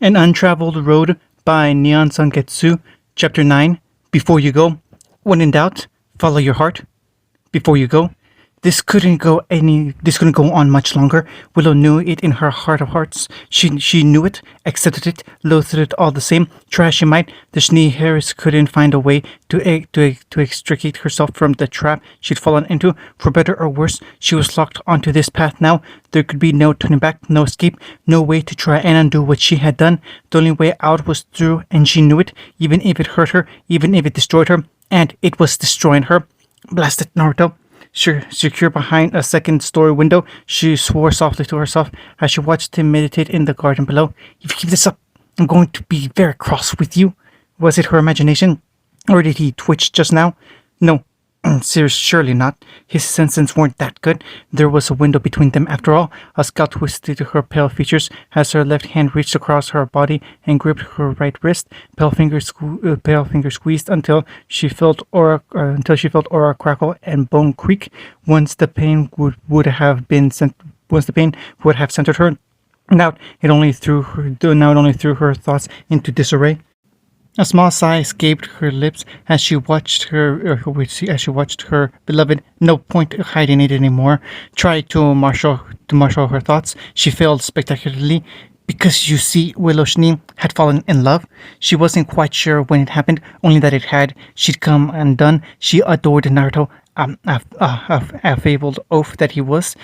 An Untraveled Road by Neon Sangetsu, Chapter 9. Before you go, when in doubt, follow your heart. Before you go, this couldn't go on much longer. Willow knew it in her heart of hearts. She knew it, accepted it, loathed it all the same. Try as she might, the Schnee Harris couldn't find a way to extricate herself from the trap she'd fallen into. For better or worse, she was locked onto this path now. There could be no turning back, no escape, no way to try and undo what she had done. The only way out was through, and she knew it, even if it hurt her, even if it destroyed her, and it was destroying her. Blast it, Naruto. Secure behind a second-story window, she swore softly to herself as she watched him meditate in the garden below. If you keep this up, I'm going to be very cross with you. Was it her imagination? Or did he twitch just now? No, surely not. His senses weren't that good. There was a window between them after all. A scout twisted her pale features as her left hand reached across her body and gripped her right wrist. Pale finger squeezed until she felt aura crackle and bone creak. Once the pain would have centered her. Now it only threw her thoughts into disarray. A small sigh escaped her lips as she watched her beloved, no point hiding it anymore, try to marshal her thoughts. She failed spectacularly. Because you see, Willow Schnee had fallen in love. She wasn't quite sure when it happened, only that it had. She'd come undone. She adored Naruto, a fabled oaf that he was,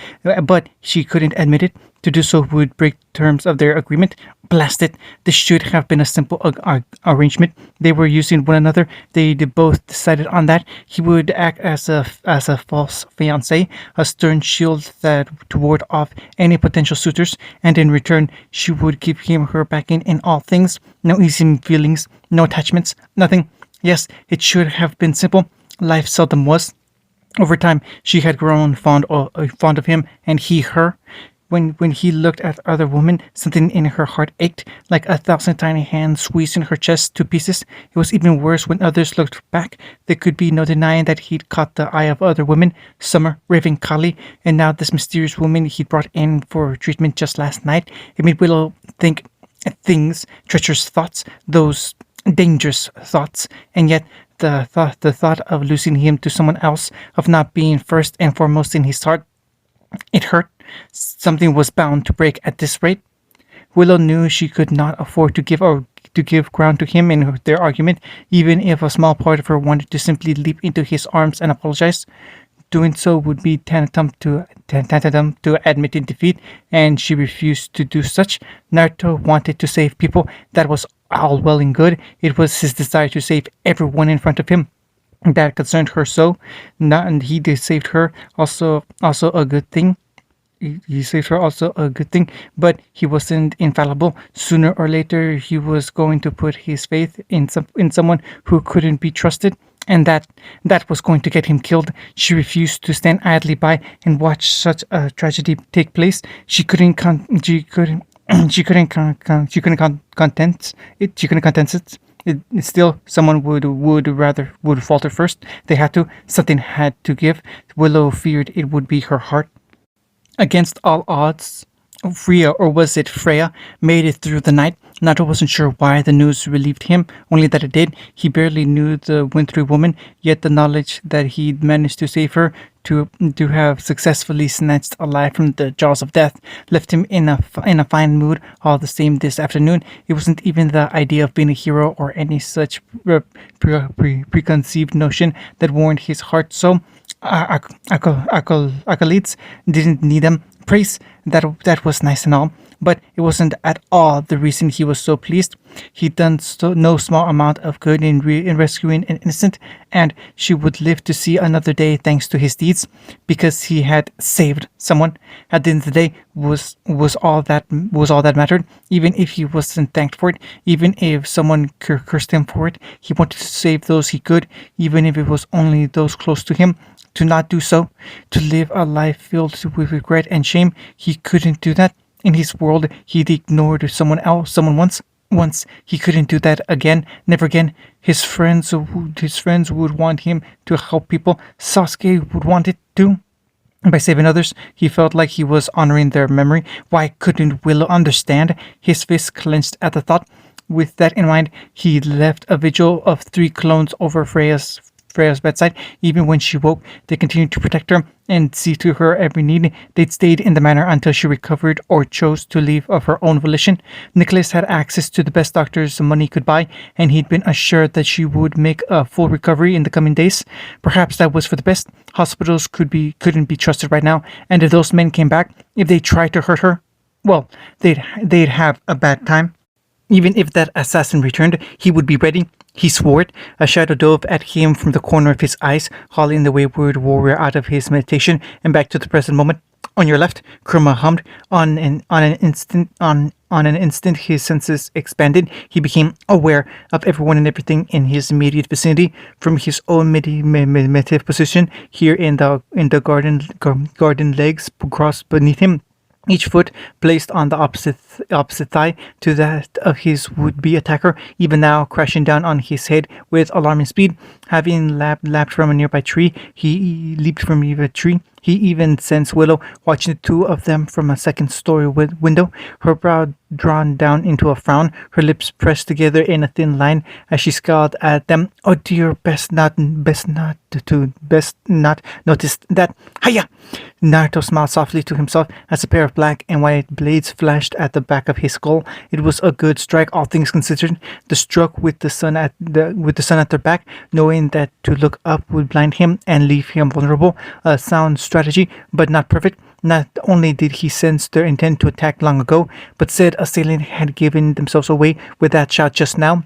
but she couldn't admit it. To do so would break terms of their agreement. Blast it! This should have been a simple arrangement. They were using one another. They both decided on that. He would act as a false fiancé, a stern shield that to ward off any potential suitors, and in return, she would give him her backing in all things. No easy feelings, no attachments, nothing. Yes, it should have been simple. Life seldom was. Over time, she had grown fond of him, and he her. When he looked at other women, something in her heart ached, like 1,000 tiny hands squeezing her chest to pieces. It was even worse when others looked back. There could be no denying that he'd caught the eye of other women, Summer, Raven, Kali, and now this mysterious woman he'd brought in for treatment just last night. It made Willow think things, treacherous thoughts, those dangerous thoughts, and yet the thought of losing him to someone else, of not being first and foremost in his heart, it hurt. Something was bound to break at this rate. Willow knew she could not afford to give ground to him in their argument, even if a small part of her wanted to simply leap into his arms and apologize. Doing so would be tantamount to admitting defeat, and she refused to do such. Naruto wanted to save people. That was all well and good. It was his desire to save everyone in front of him that concerned her so. And he did saved her. Also a good thing. He saved her, also a good thing, but he wasn't infallible. Sooner or later, he was going to put his faith in someone who couldn't be trusted, and that was going to get him killed. She refused to stand idly by and watch such a tragedy take place. She couldn't content it. Still, someone would falter first. They had to. Something had to give. Willow feared it would be her heart. Against all odds, Freya, or was it Freya, made it through the night. Naruto wasn't sure why the news relieved him, only that it did. He barely knew the wintry woman, yet the knowledge that he'd managed to save her, to have successfully snatched alive from the jaws of death, left him in a fine mood all the same this afternoon. It wasn't even the idea of being a hero or any such preconceived notion that warmed his heart so. Accolades didn't need them. Praise, that was nice and all, but it wasn't at all the reason he was so pleased. He'd done no small amount of good in rescuing an innocent, and she would live to see another day thanks to his deeds, because he had saved someone. At the end of the day, was all that mattered. Even if he wasn't thanked for it, even if someone cursed him for it, he wanted to save those he could, even if it was only those close to him. To not do so, to live a life filled with regret and shame, he couldn't do that. In his world, he'd ignored someone once. He couldn't do that again, never again. His friends would want him to help people. Sasuke would want it too. By saving others, he felt like he was honoring their memory. Why couldn't Willow understand? His fist clenched at the thought. With that in mind, he left a vigil of 3 clones over Freya's bedside. Even when she woke, they continued to protect her and see to her every need. They'd stayed in the manor until she recovered or chose to leave of her own volition. Nicholas had access to the best doctors the money could buy, and he'd been assured that she would make a full recovery in the coming days. Perhaps that was for the best. Hospitals couldn't be trusted right now, and if those men came back, if they tried to hurt her, well, they'd have a bad time. Even if that assassin returned, he would be ready. He swore it. A shadow dove at him from the corner of his eyes, hauling the wayward warrior out of his meditation and back to the present moment. On your left, Kurma hummed. On an instant, his senses expanded. He became aware of everyone and everything in his immediate vicinity, from his own meditative position here in the garden legs crossed beneath him, each foot placed on the opposite thigh to that of his would-be attacker, even now crashing down on his head with alarming speed. Having leapt from a nearby tree, he even sensed Willow watching the two of them from a second-story window, her brow drawn down into a frown, her lips pressed together in a thin line as she scowled at them. Oh dear, best not notice that. Hiya! Naruto smiled softly to himself as a pair of black and white blades flashed at the back of his skull. It was a good strike, all things considered. The stroke with the sun at their back, knowing that to look up would blind him and leave him vulnerable. A sound strategy, but not perfect. Not only did he sense their intent to attack long ago, but said assailant had given themselves away with that shot just now.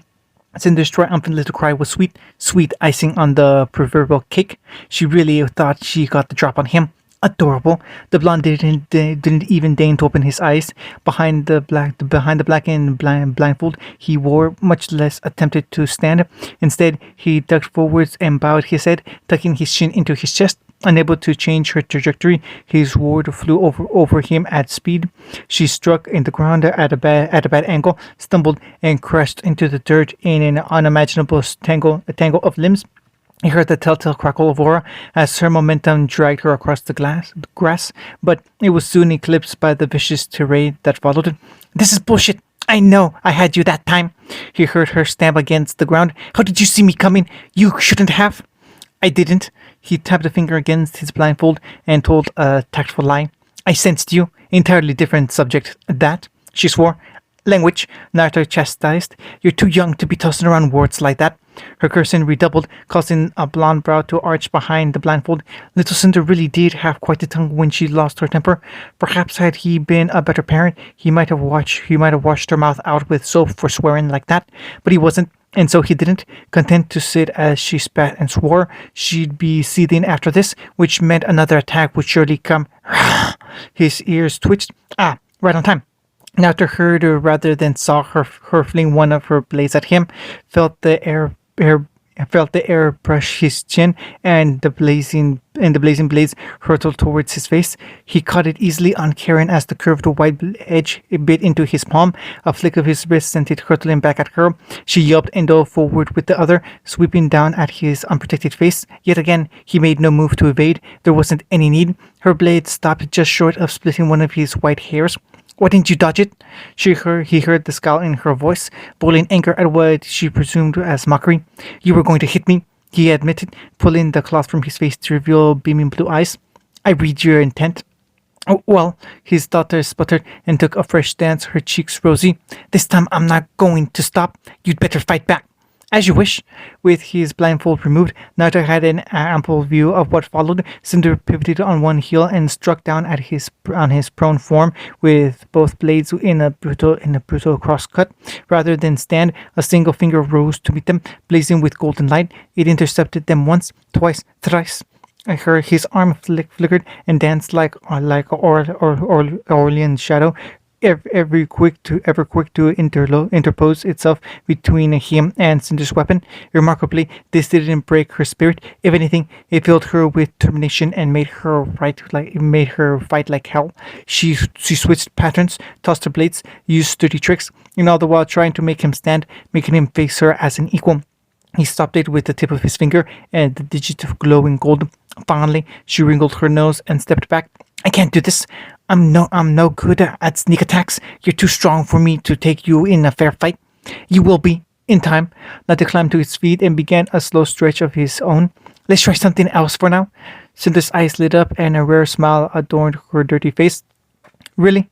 Cinder's triumphant little cry was sweet icing on the proverbial cake. She really thought she got the drop on him. Adorable. The blonde didn't even deign to open his eyes behind the blackened blindfold he wore, much less attempted to stand. Instead, he ducked forwards and bowed his head, tucking his chin into his chest. Unable to change her trajectory, his sword flew over him at speed. She struck in the ground at a bad angle, stumbled, and crashed into the dirt in an unimaginable tangle of limbs. He heard the telltale crackle of aura as her momentum dragged her across the grass, but it was soon eclipsed by the vicious tirade that followed. This is bullshit. I know I had you that time. He heard her stamp against the ground. How did you see me coming? You shouldn't have. I didn't. He tapped a finger against his blindfold and told a tactful lie. I sensed you. Entirely different subject, that. She swore. Language, Naruto chastised. You're too young to be tossing around words like that. Her cursing redoubled, causing a blonde brow to arch behind the blindfold. Little Cinder really did have quite a tongue when she lost her temper. Perhaps had he been a better parent, he might have washed her mouth out with soap for swearing like that. But he wasn't, and so he didn't. Content to sit as she spat and swore she'd be seething after this, which meant another attack would surely come. His ears twitched. Ah, right on time. Naruto heard her rather than saw her fling one of her blades at him, felt the air brush his chin, and the blazing blades hurtled towards his face. He caught it easily, uncaring as the curved white edge bit into his palm. A flick of his wrist sent it hurtling back at her. She yelped and dove forward with the other, sweeping down at his unprotected face. Yet again, he made no move to evade. There wasn't any need. Her blade stopped just short of splitting one of his white hairs. Why didn't you dodge it? He heard the scowl in her voice, boiling anger at what she presumed as mockery. You were going to hit me, he admitted, pulling the cloth from his face to reveal beaming blue eyes. I read your intent. Oh, well, his daughter sputtered and took a fresh stance, her cheeks rosy. This time I'm not going to stop. You'd better fight back. As you wish. With his blindfold removed, Naruto had an ample view of what followed. Cinder pivoted on one heel and struck down at his prone form with both blades in a brutal cross-cut. Rather than stand, a single finger rose to meet them, blazing with golden light. It intercepted them once, twice, thrice. I heard his arm flickered and danced like Orlean shadow, ever quick to interpose itself between him and Cinder's weapon. Remarkably, this didn't break her spirit. If anything, it filled her with determination and made her fight like hell. She switched patterns, tossed her blades, used sturdy tricks, and all the while trying to make him stand, making him face her as an equal. He stopped it with the tip of his finger and the digit of glowing gold. Finally, she wrinkled her nose and stepped back. I can't do this. I'm no good at sneak attacks. You're too strong for me to take you in a fair fight. You will be, in time. Nato climbed to his feet and began a slow stretch of his own. Let's try something else for now. Cinder's eyes lit up and a rare smile adorned her dirty face. Really?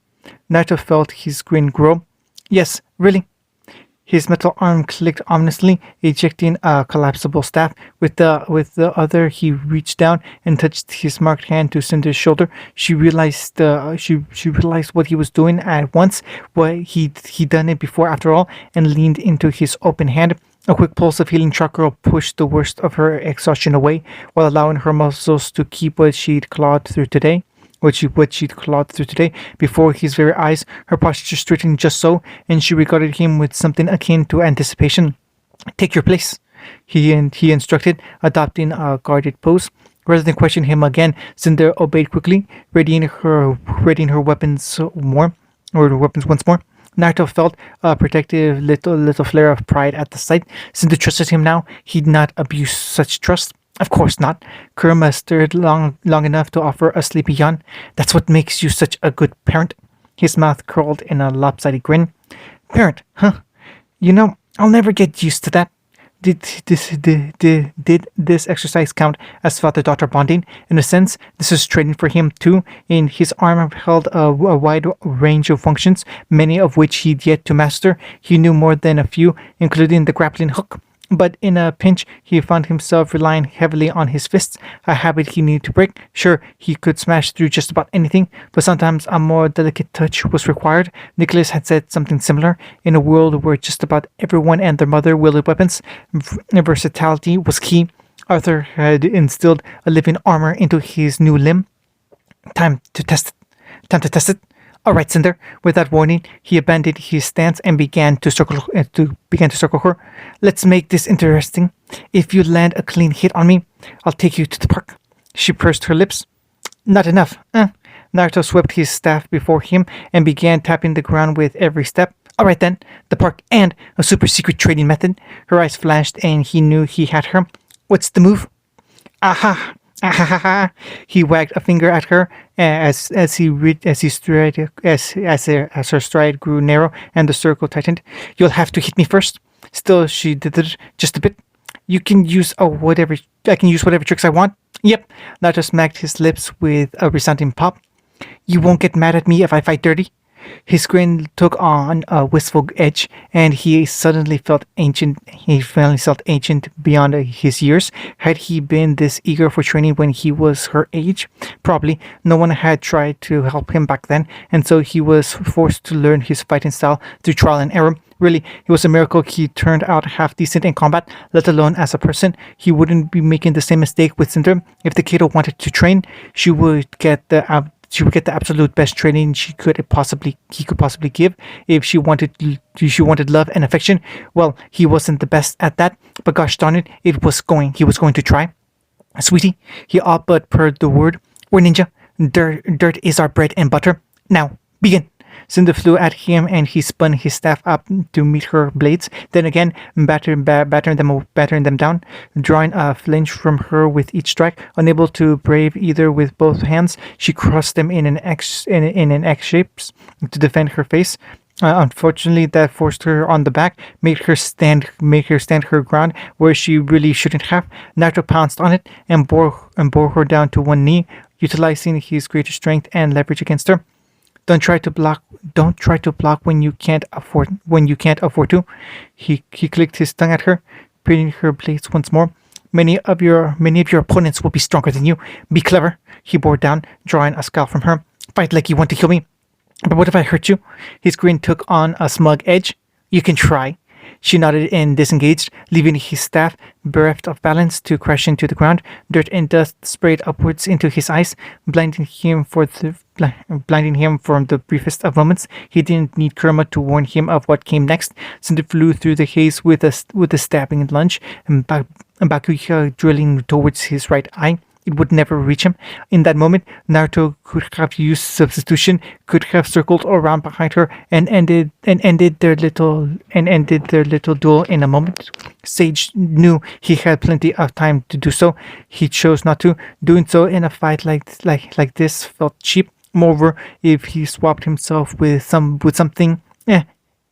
Nato felt his grin grow. Yes, really. His metal arm clicked ominously, ejecting a collapsible staff. With the other, he reached down and touched his marked hand to Cinder's shoulder. She realized she realized what he was doing at once. What he'd done it before after all, and leaned into his open hand. A quick pulse of healing chakra pushed the worst of her exhaustion away, while allowing her muscles to keep what she'd clawed through today before his very eyes. Her posture straightened just so, and she regarded him with something akin to anticipation. Take your place, he instructed, adopting a guarded pose. Rather than question him again, Cinder obeyed quickly, readying her weapons once more. Naruto felt a protective little flare of pride at the sight. Cinder trusted him now. He'd not abuse such trust. Of course not. Kurama stirred long enough to offer a sleepy yawn. That's what makes you such a good parent. His mouth curled in a lopsided grin. Parent, huh? I'll never get used to that. Did this exercise count as father-daughter bonding? In a sense, this is training for him too. In his arm held a wide range of functions, many of which he'd yet to master. He knew more than a few, including the grappling hook. But in a pinch, he found himself relying heavily on his fists, a habit he needed to break. Sure, he could smash through just about anything, but sometimes a more delicate touch was required. Nicholas had said something similar. In a world where just about everyone and their mother wielded weapons, versatility was key. Arthur had instilled a living armor into his new limb. Time to test it. Time to test it. All right, Cinder. Without warning, he abandoned his stance and began to circle her. Let's make this interesting. If you land a clean hit on me, I'll take you to the park. She pursed her lips. Not enough. Naruto swept his staff before him and began tapping the ground with every step. All right then, the park and a super secret training method. Her eyes flashed and he knew he had her. What's the move? Aha! Ah, he wagged a finger at her as her stride grew narrow and the circle tightened. You'll have to hit me first. Still, she did it just a bit. You can use whatever. I can use whatever tricks I want. Yep. Naruto smacked his lips with a resounding pop. You won't get mad at me if I fight dirty. His grin took on a wistful edge, and he suddenly felt ancient. He finally felt ancient beyond his years. Had he been this eager for training when he was her age? Probably. No one had tried to help him back then, and so he was forced to learn his fighting style through trial and error. Really, it was a miracle he turned out half decent in combat, let alone as a person. He wouldn't be making the same mistake with Cinder. If the kiddo wanted to train, she would get the absolute best training he could possibly give. If she wanted love and affection, well, he wasn't the best at that, but gosh darn it, he was going to try. Sweetie, he all but purred the word. We're ninja. Dirt is our bread and butter. Now, begin. Cinder flew at him and he spun his staff up to meet her blades, then again battering them down, drawing a flinch from her with each strike. Unable to brave either with both hands, she crossed them in an X shapes to defend her face. Unfortunately, that forced her on the back, made her stand her ground where she really shouldn't have. Naruto pounced on it and bore her down to one knee, utilizing his greater strength and leverage against her. Don't try to block when you can't afford to. He clicked his tongue at her, pinning her blades once more. Many of your opponents will be stronger than you. Be clever. He bore down, drawing a scowl from her. Fight like you want to kill me. But what if I hurt you? His grin took on a smug edge. You can try. She nodded and disengaged, leaving his staff bereft of balance to crash into the ground. Dirt and dust sprayed upwards into his eyes, blinding him for the briefest of moments. He didn't need Kurama to warn him of what came next. Cinder flew through the haze with a stabbing lunge, and Bakuya drilling towards his right eye. it would never reach him. In that moment, Naruto could have used substitution, could have circled around behind her and ended their little duel in a moment. Sage knew he had plenty of time to do so. He chose not to. Doing so in a fight like this felt cheap. Moreover, if he swapped himself with something,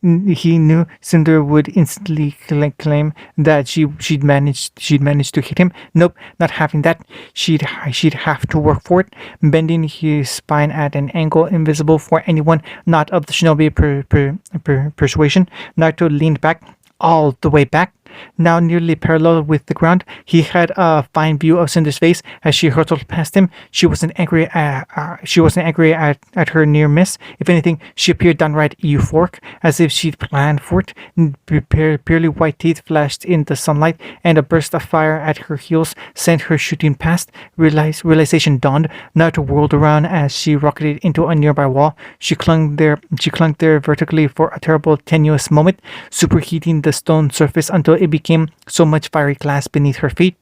he knew Cinder would instantly claim that she'd managed to hit him. Nope, not having that. She'd have to work for it, bending his spine at an angle invisible for anyone not of the shinobi persuasion. Naruto leaned back, all the way back, now nearly parallel with the ground. He had a fine view of Cinder's face as she hurtled past him. She wasn't angry at her near miss. If anything, she appeared downright euphoric, as if she'd planned for it. Purely white teeth flashed in the sunlight, and a burst of fire at her heels sent her shooting past. Realization dawned. Naruto whirled around as she rocketed into a nearby wall. She clung there vertically for a terrible, tenuous moment, superheating the stone surface until it became so much fiery glass beneath her feet.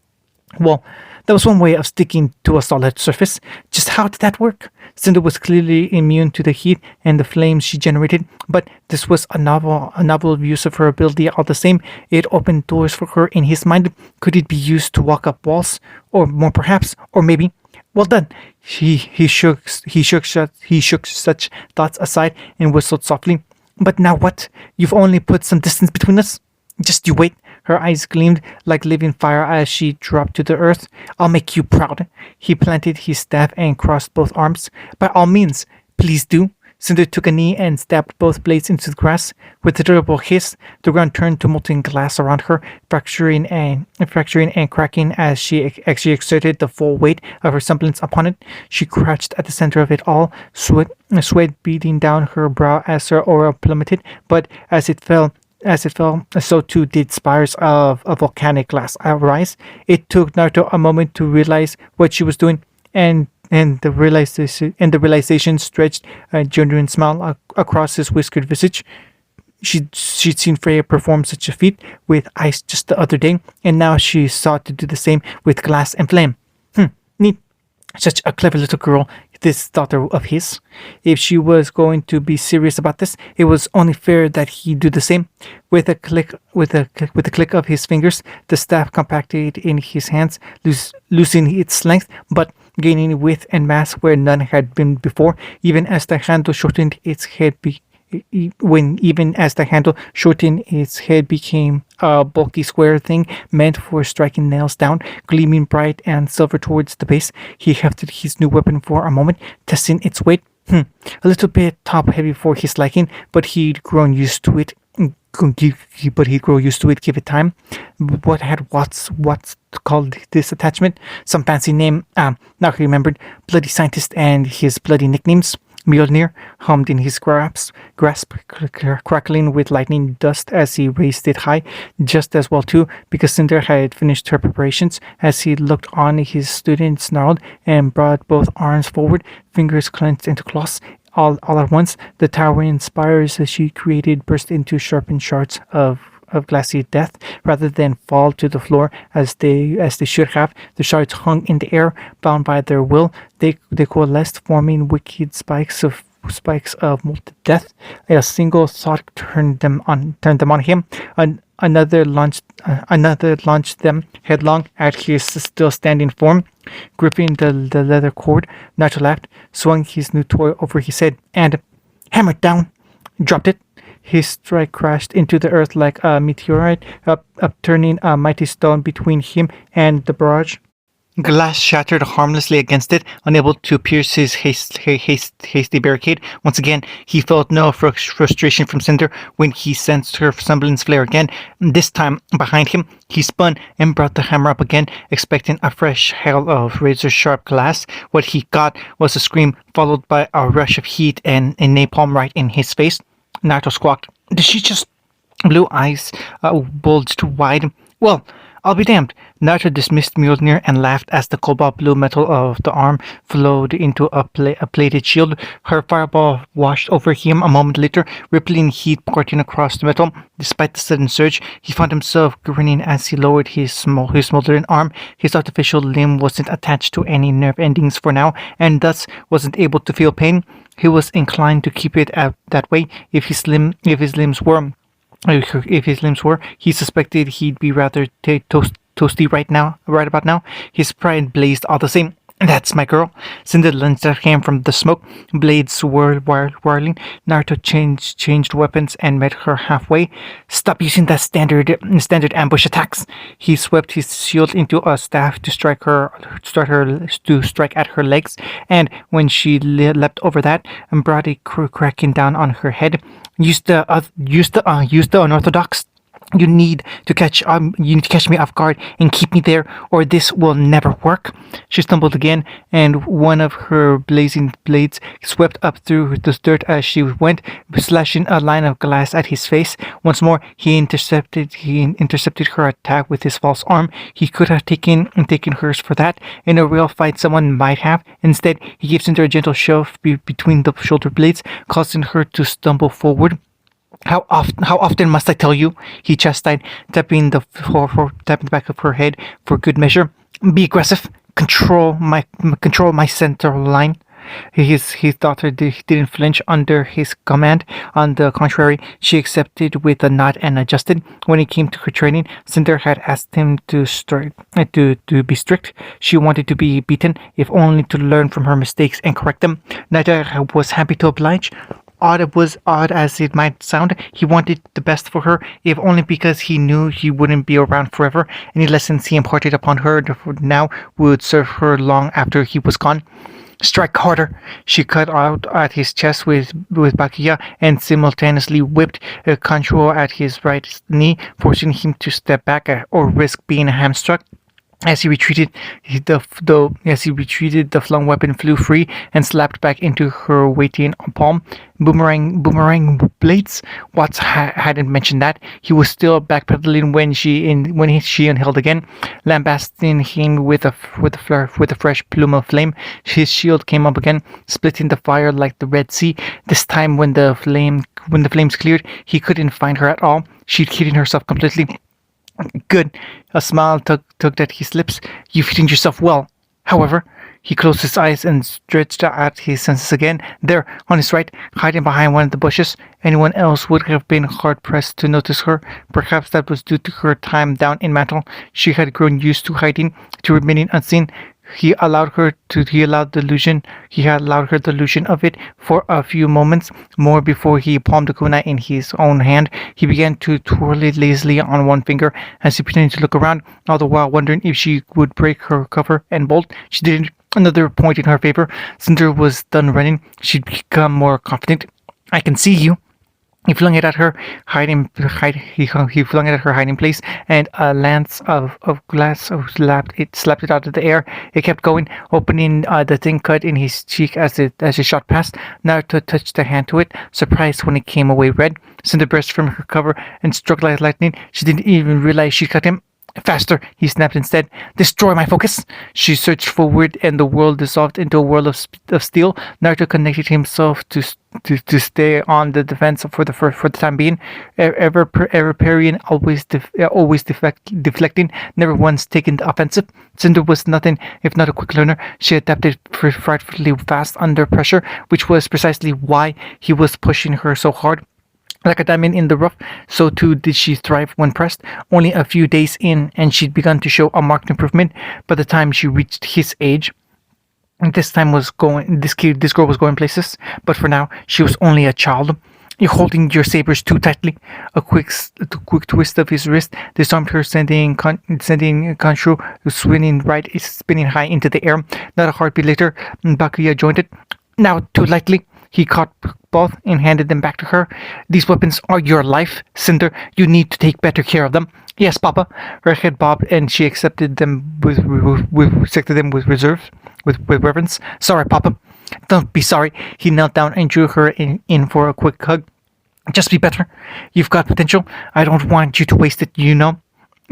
Well, that was one way of sticking to a solid surface. Just how did that work? Cinder was clearly immune to the heat and the flames she generated, but this was a novel use of her ability all the same. It opened doors for her in his mind. Could it be used to walk up walls? Or more perhaps, or maybe... Well done. He shook such thoughts aside and whistled softly. But now what? You've only put some distance between us. Just you wait. Her eyes gleamed like living fire as she dropped to the earth. I'll make you proud. He planted his staff and crossed both arms. By all means, please do. Cinder took a knee and stabbed both blades into the grass. With a terrible hiss, the ground turned to molten glass around her, fracturing and cracking as she exerted the full weight of her semblance upon it. She crouched at the center of it all, sweat beating down her brow as her aura plummeted, but as it fell, so too did spires of volcanic glass arise. It took Naruto a moment to realize what she was doing, and the realization stretched a genuine smile across his whiskered visage. She'd seen Freya perform such a feat with ice just the other day, and now she sought to do the same with glass and flame. Neat. Such a clever little girl, this daughter of his. If she was going to be serious about this, it was only fair that he do the same. With a click of his fingers, the staff compacted in his hands, loosening its length, but gaining width and mass where none had been before. Even as the handle shortened, its head became a bulky square thing meant for striking nails down, gleaming bright and silver towards the base. He hefted his new weapon for a moment, testing its weight. A little bit top heavy for his liking, but he'd grown used to it. Give it time. What had Watts called this attachment? Some fancy name. Now he remembered. Bloody Scientist and his bloody nicknames. Mjolnir hummed in his grasp, crackling with lightning dust as he raised it high, just as well too, because Cinder had finished her preparations. As he looked on, his student snarled and brought both arms forward, fingers clenched into claws. All at once, the towering spires that she created burst into sharpened shards of glassy death, rather than fall to the floor as they should have. The shards hung in the air, bound by their will. They coalesced, forming wicked spikes of molten death. A single thought turned them on him. Another launched them headlong at his still standing form. Gripping the leather cord, Naruto laughed, swung his new toy over his head, and hammered down. Dropped it. His strike crashed into the earth like a meteorite, upturning a mighty stone between him and the barrage. Glass shattered harmlessly against it, unable to pierce his hasty barricade. Once again, he felt no frustration from Cinder when he sensed her semblance flare again. This time, behind him, he spun and brought the hammer up again, expecting a fresh hail of razor-sharp glass. What he got was a scream, followed by a rush of heat and napalm right in his face. Naruto squawked. Did she just... Blue eyes bulged wide. Well, I'll be damned. Naruto dismissed Mjolnir and laughed as the cobalt blue metal of the arm flowed into a plated shield. Her fireball washed over him a moment later, rippling heat parting across the metal. Despite the sudden surge, he found himself grinning as he lowered his smoldering arm. His artificial limb wasn't attached to any nerve endings for now, and thus wasn't able to feel pain. He was inclined to keep it out that way if his limbs were. If his limbs were, he suspected he'd be rather toasty right about now. His pride blazed all the same. That's my girl. Cinder lunged at him from the smoke, blades whirling. Naruto changed weapons and met her halfway. Stop using that standard ambush attacks. He swept his shield into a staff to strike at her legs, and when she leapt over that, and brought a cracking down on her head. Use the unorthodox. You need to catch me off guard and keep me there, or this will never work. She stumbled again, and one of her blazing blades swept up through the dirt as she went, slashing a line of glass at his face. Once more, he intercepted her attack with his false arm. He could have taken hers for that. In a real fight, someone might have. Instead, he gives her a gentle shove between the shoulder blades, causing her to stumble forward. How often must I tell you? He chastised, tapping the back of her head for good measure. Be aggressive. Control my center line. His daughter didn't flinch under his command. On the contrary, she accepted with a nod and adjusted. When it came to her training, Cinder had asked him to be strict. She wanted to be beaten, if only to learn from her mistakes and correct them. Naruto was happy to oblige. Odd as it might sound, he wanted the best for her, if only because he knew he wouldn't be around forever. Any lessons he imparted upon her now would serve her long after he was gone. Strike harder! She cut out at his chest with Bakuya and simultaneously whipped Kanshuro at his right knee, forcing him to step back or risk being hamstrung. As he retreated, the flung weapon flew free and slapped back into her waiting palm. Boomerang blades. Watts hadn't mentioned that. He was still backpedaling when she inhaled again, lambasting him with a fresh plume of flame. His shield came up again, splitting the fire like the Red Sea. This time, when the flames cleared, he couldn't find her at all. She'd hidden herself completely. Good. A smile tugged at his lips. You've hidden yourself well. However, he closed his eyes and stretched out his senses again. There, on his right, hiding behind one of the bushes. Anyone else would have been hard-pressed to notice her. Perhaps that was due to her time down in Mantle. She had grown used to hiding, to remaining unseen. He allowed her the illusion of it for a few moments more before he palmed the kunai in his own hand. He began to twirl it lazily on one finger as he pretended to look around, all the while wondering if she would break her cover and bolt. She didn't. Another point in her favor. Cinder was done running. She'd become more confident. I can see you. He flung it at her hiding place, and a lance of glass slapped it out of the air. It kept going, opening the thin cut in his cheek as it shot past. Naruto touched a hand to it, surprised when it came away red. Cinder burst from her cover and struck like lightning. She didn't even realize she cut him. Faster, he snapped instead. Destroy my focus. She surged forward, and the world dissolved into a whirl of steel. Naruto connected himself to stay on the defense for the time being. Ever parrying, always deflecting, never once taking the offensive. Cinder was nothing if not a quick learner. She adapted frightfully fast under pressure, which was precisely why he was pushing her so hard. Like a diamond in the rough, so too did she thrive when pressed. Only a few days in, and she'd begun to show a marked improvement. By the time she reached his age, this girl was going places. But for now, she was only a child. You're holding your sabers too tightly. A quick twist of his wrist disarmed her, sending Kanshuro spinning high into the air. Not a heartbeat later, Bakuya joined it. Now, too lightly. He caught both and handed them back to her. These weapons are your life, Cinder. You need to take better care of them. Yes, Papa. Her head bobbed, and she accepted them with reverence. Sorry, Papa. Don't be sorry. He knelt down and drew her in for a quick hug. Just be better. You've got potential. I don't want you to waste it, you know.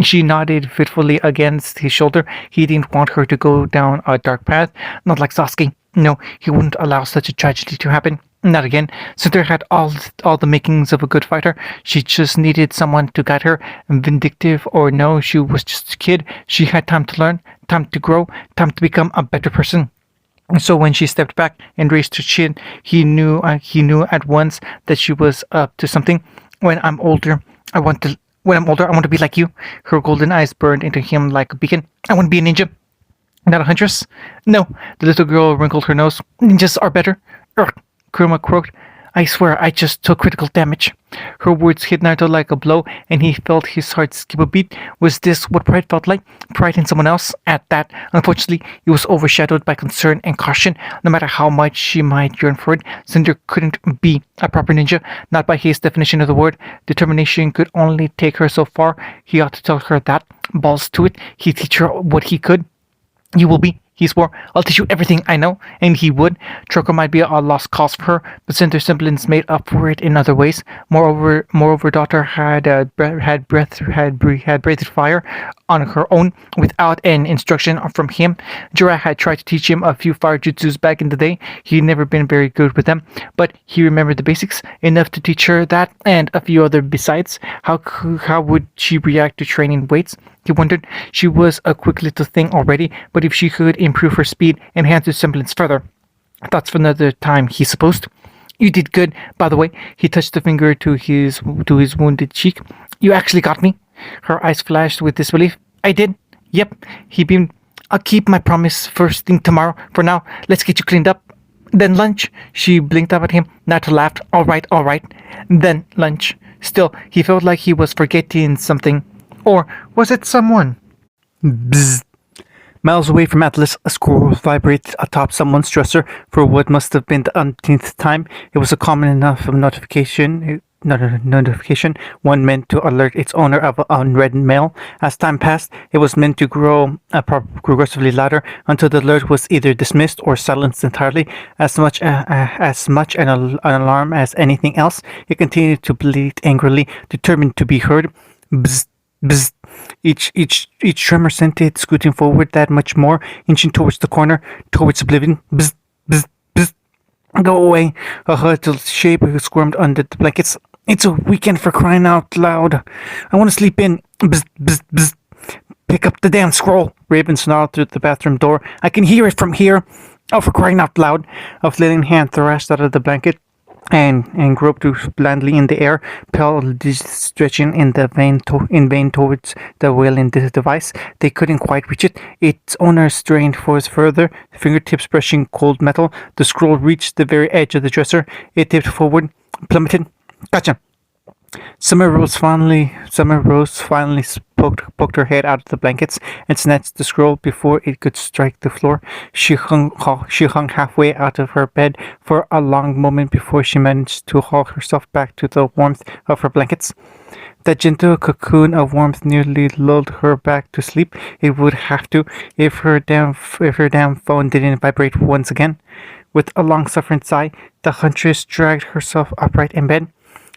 She nodded fitfully against his shoulder. He didn't want her to go down a dark path, not like Sasuke. No, he wouldn't allow such a tragedy to happen. Not again. Cinder had all the makings of a good fighter. She just needed someone to guide her. Vindictive or no, she was just a kid. She had time to learn, time to grow, time to become a better person. So when she stepped back and raised her chin, he knew at once that she was up to something. When I'm older, I want to. When I'm older, I want to be like you. Her golden eyes burned into him like a beacon. I want to be a ninja, not a huntress. No, the little girl wrinkled her nose. Ninjas are better. Ugh, Kuruma croaked. I swear I just took critical damage. Her words hit Naruto like a blow, and he felt his heart skip a beat. Was this what pride felt like? Pride in someone else? At that, unfortunately, it was overshadowed by concern and caution. No matter how much she might yearn for it, Cinder couldn't be a proper ninja, not by his definition of the word. Determination could only take her so far. He ought to tell her that. Balls to it. He'd teach her what he could. You will be, he swore. I'll teach you everything I know. And he would. Choco might be a lost cause for her, but Cinder's semblance made up for it in other ways. Moreover, daughter had breathed fire on her own without an instruction from him. Jiraiya had tried to teach him a few fire jutsus back in the day. He'd never been very good with them, but he remembered the basics enough to teach her that and a few other besides. How would she react to training weights? He wondered. She was a quick little thing already, but if she could improve her speed, enhance her semblance further. Thoughts for another time, he supposed. You did good, by the way. He touched a finger to his wounded cheek. You actually got me. Her eyes flashed with disbelief. I did. Yep. He beamed. I'll keep my promise first thing tomorrow. For now, let's get you cleaned up. Then lunch. She blinked up at him. Naruto laughed. All right, all right. Then lunch. Still, he felt like he was forgetting something. Or was it someone? Bzzz. Miles away from Atlas, a scroll vibrated atop someone's dresser for what must have been the umpteenth time. It was a common enough notification, one meant to alert its owner of an unread mail. As time passed, it was meant to grow progressively louder until the alert was either dismissed or silenced entirely. As much an alarm as anything else, it continued to bleat angrily, determined to be heard. Bzzz. Bzzz. Each tremor sent it scooting forward that much more, inching towards the corner, towards oblivion. Bzzz, bzzz, bzzz. Go away. A huddled shape squirmed under the blankets. It's a weekend, for crying out loud. I want to sleep in. Bzzz, bzzz, bzzz. Pick up the damn scroll. Raven snarled through the bathroom door. I can hear it from here. Oh, for crying out loud. A flailing hand thrashed out of the blanket and groped blindly in the air, pale digits stretching in vain towards the wailing device. They couldn't quite reach it. Its owner strained for its further, fingertips brushing cold metal. The scroll reached the very edge of the dresser. It tipped forward, plummeted. Gotcha. Summer Rose finally poked her head out of the blankets and snatched the scroll before it could strike the floor. She hung halfway out of her bed for a long moment before she managed to haul herself back to the warmth of her blankets. That gentle cocoon of warmth nearly lulled her back to sleep. It would have to, if her damn phone didn't vibrate once again. With a long-suffering sigh, the huntress dragged herself upright in bed.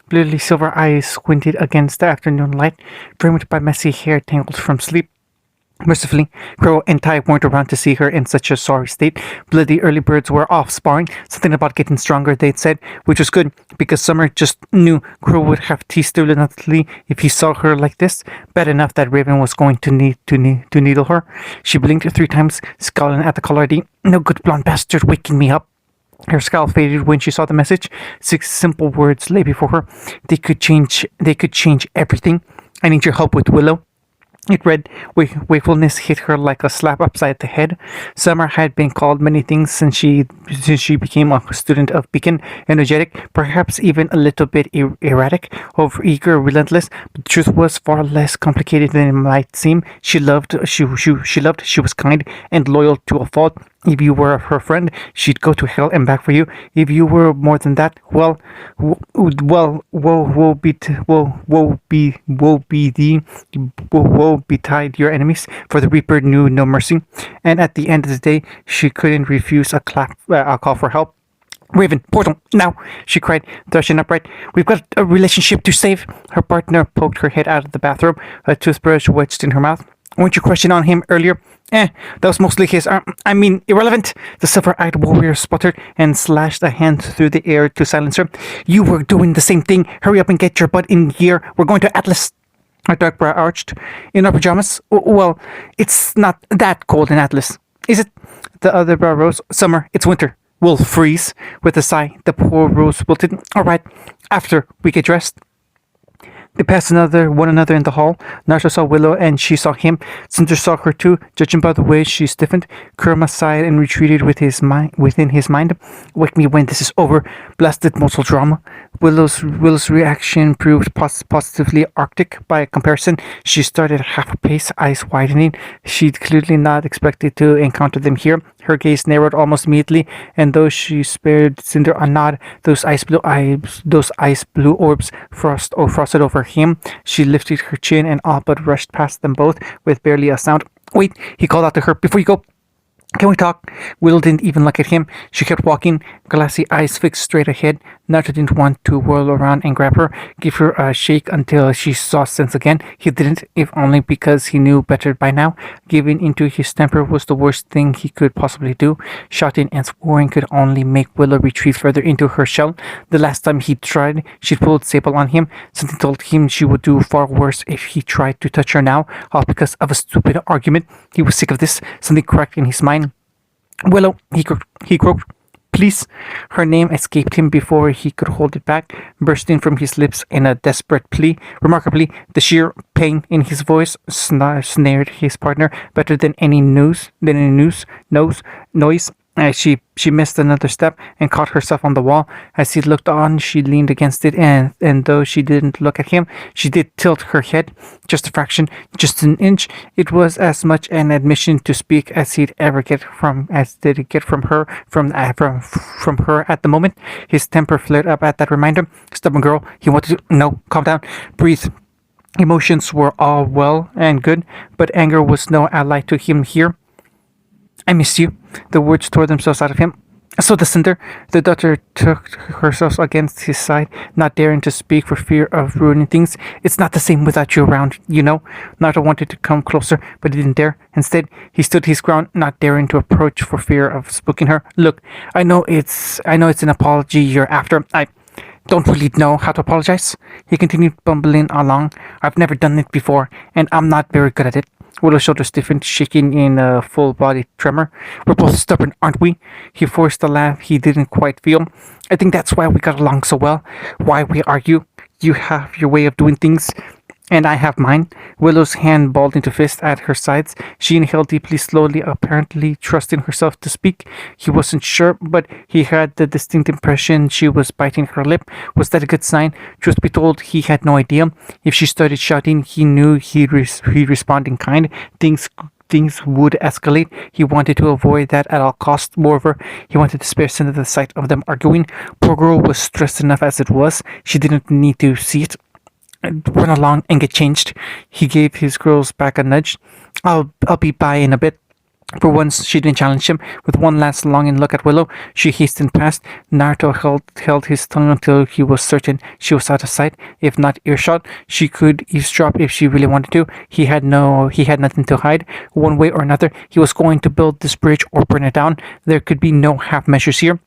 Blearily silver eyes squinted against the afternoon light, framed by messy hair tangled from sleep. Mercifully, Crow and Tai weren't around to see her in such a sorry state. Bloody early birds were off sparring, something about getting stronger, they'd said, which was good, because Summer just knew Crow would have teased her relentlessly if he saw her like this. Bad enough that Raven was going to needle her. She blinked 3 times, scowling at the caller ID. No good blonde bastard waking me up. Her scowl faded when she saw the message. 6 simple words lay before her. They could change everything. I need your help with Willow. It read. Wakefulness hit her like a slap upside the head. Summer had been called many things since she became a student of Beacon. Energetic, perhaps even a little bit erratic, overeager, relentless. But the truth was far less complicated than it might seem. She was kind and loyal to a fault. If you were her friend, she'd go to hell and back for you. If you were more than that, woe betide your enemies, for the Reaper knew no mercy. And at the end of the day, she couldn't refuse a call for help. Raven, portal, now, she cried, thrashing upright. We've got a relationship to save. Her partner poked her head out of the bathroom, a toothbrush wedged in her mouth. Weren't you crushing on him earlier? That was mostly his, irrelevant. The silver-eyed warrior sputtered and slashed a hand through the air to silence her. You were doing the same thing. Hurry up and get your butt in gear. We're going to Atlas. Her dark brow arched. In our pajamas? Well, it's not that cold in Atlas. Is it? The other brow rose. Summer, it's winter. We'll freeze. With a sigh, the poor rose wilted. All right, after we get dressed. They passed one another in the hall. Naruto saw Willow and she saw him. Cinder saw her too, judging by the way she stiffened. Kurama sighed and retreated within his mind. Wake me when this is over. Blasted mortal drama. Willow's reaction proved positively arctic by comparison. She started half a pace, eyes widening. She'd clearly not expected to encounter them here. Her gaze narrowed almost immediately, and though she spared Cinder a nod, those ice blue orbs frosted over him. She lifted her chin and all but rushed past them both with barely a sound. Wait, he called out to her, before you go. Can we talk? Willow didn't even look at him. She kept walking, glassy eyes fixed straight ahead. Naruto didn't want to whirl around and grab her, give her a shake until she saw sense again. He didn't, if only because he knew better by now. Giving into his temper was the worst thing he could possibly do. Shouting and swearing could only make Willow retreat further into her shell. The last time he tried, she'd pulled Sable on him. Something told him she would do far worse if he tried to touch her now, all because of a stupid argument. He was sick of this. Something cracked in his mind. Willow, he croaked. Please. Her name escaped him before he could hold it back, bursting from his lips in a desperate plea. Remarkably, the sheer pain in his voice snared his partner better than any noise. As she missed another step and caught herself on the wall. As he looked on, she leaned against it, and though she didn't look at him, she did tilt her head, just a fraction, just an inch. It was as much an admission to speak as did it get from her at the moment. His temper flared up at that reminder. Stubborn girl, he wanted to. No, calm down, breathe. Emotions were all well and good, but anger was no ally to him here. I miss you. The words tore themselves out of him. So the Cinder, the daughter took herself against his side, not daring to speak for fear of ruining things. It's not the same without you around, you know. Naruto wanted to come closer, but he didn't dare. Instead, he stood his ground, not daring to approach for fear of spooking her. Look, I know it's an apology you're after. I don't really know how to apologize. He continued bumbling along. I've never done it before, and I'm not very good at it. Willow's shoulders stiffened, shaking in a full-body tremor. We're both stubborn, aren't we? He forced a laugh he didn't quite feel. I think that's why we got along so well. Why we argue. You have your way of doing things, and I have mine. Willow's hand balled into fist at her sides. She inhaled deeply, slowly, apparently trusting herself to speak. He wasn't sure, but he had the distinct impression she was biting her lip. Was that a good sign? Truth be told, he had no idea. If she started shouting, he knew he'd respond in kind. Things would escalate. He wanted to avoid that at all costs. Moreover, he wanted to spare Cinder the sight of them arguing. Poor girl was stressed enough as it was. She didn't need to see it. Run along and get changed. He gave his girls back a nudge. I'll be by in a bit. For once, she didn't challenge him. With one last longing look at Willow, she hastened past. Naruto held his tongue until he was certain she was out of sight, if not earshot. She could eavesdrop if she really wanted to. He had nothing to hide. One way or another, he was going to build this bridge or burn it down. There could be no half measures here.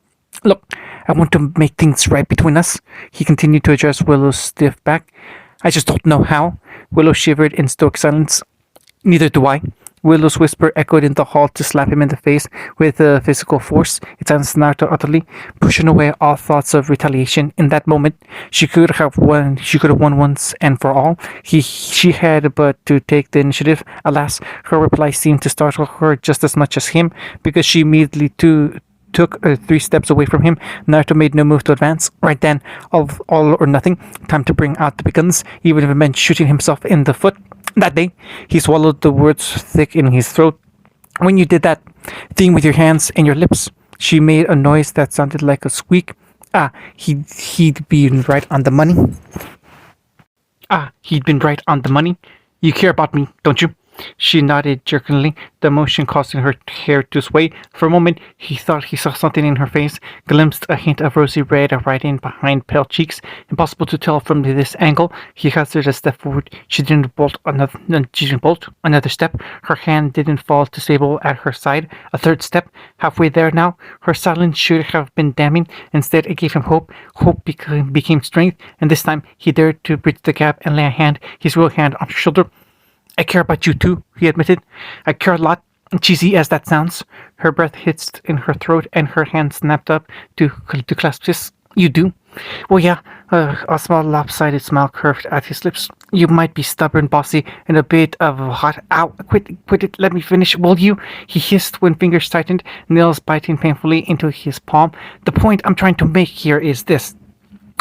Look, I want to make things right between us. He continued to address Willow's stiff back. I just don't know how. Willow shivered in stoic silence. Neither do I. Willow's whisper echoed in the hall to slap him in the face with physical force. It silenced Naruto utterly, pushing away all thoughts of retaliation. In that moment, she could have won once and for all. She had but to take the initiative. Alas, her reply seemed to startle her just as much as him, because she immediately took 3 steps away from him. Naruto made no move to advance. Right then, all or nothing. Time to bring out the big guns, even if it meant shooting himself in the foot. That day, he swallowed the words thick in his throat. When you did that thing with your hands and your lips, she made a noise that sounded like a squeak. He'd been right on the money. He'd been right on the money. You care about me, don't you? She nodded jerkily, the motion causing her hair to sway. For a moment, he thought he saw something in her face, glimpsed a hint of rosy red right in behind pale cheeks. Impossible to tell from this angle. He hazarded a step forward. She didn't bolt another. She didn't bolt another step. Her hand didn't fall to stable at her side. A third step. Halfway there now. Her silence should have been damning. Instead, it gave him hope. Hope became strength, and this time he dared to bridge the gap and lay a hand, his real hand, on her shoulder. I care about you too, he admitted. I care a lot, cheesy as that sounds. Her breath hissed in her throat and her hand snapped up to clasp his. You do? Well, yeah. A small lopsided smile curved at his lips. You might be stubborn, bossy, and a bit of a hot. Ow! Quit it. Let me finish, will you? He hissed when fingers tightened, nails biting painfully into his palm. The point I'm trying to make here is this.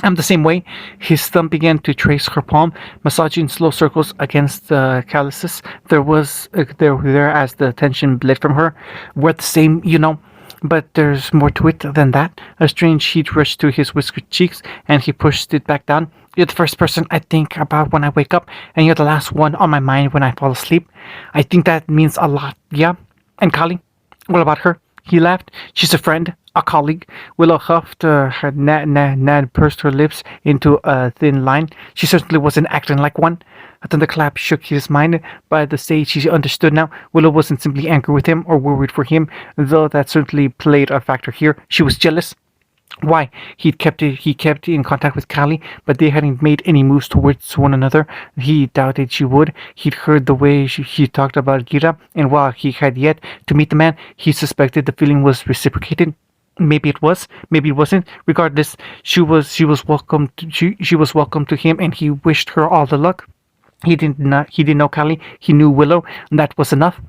I'm the same way. His thumb began to trace her palm, massaging slow circles against the calluses. There as the tension bled from her. We're the same, you know. But there's more to it than that. A strange heat rushed through his whiskered cheeks, and he pushed it back down. You're the first person I think about when I wake up, and you're the last one on my mind when I fall asleep. I think that means a lot, yeah? And Kali? What about her? He laughed. She's a friend, a colleague. Willow huffed, her Nad pursed her lips into a thin line. She certainly wasn't acting like one. A thunderclap shook his mind. By the stage he understood now, Willow wasn't simply angry with him or worried for him, though that certainly played a factor here. She was jealous. Why? He kept in contact with Kali, but they hadn't made any moves towards one another. He doubted she would. He'd heard the way she talked about Gira, and while he had yet to meet the man, he suspected the feeling was reciprocated. Maybe it was, maybe it wasn't. Regardless, she was welcome to him, and he wished her all the luck. He didn't know Kali. He knew Willow, and that was enough.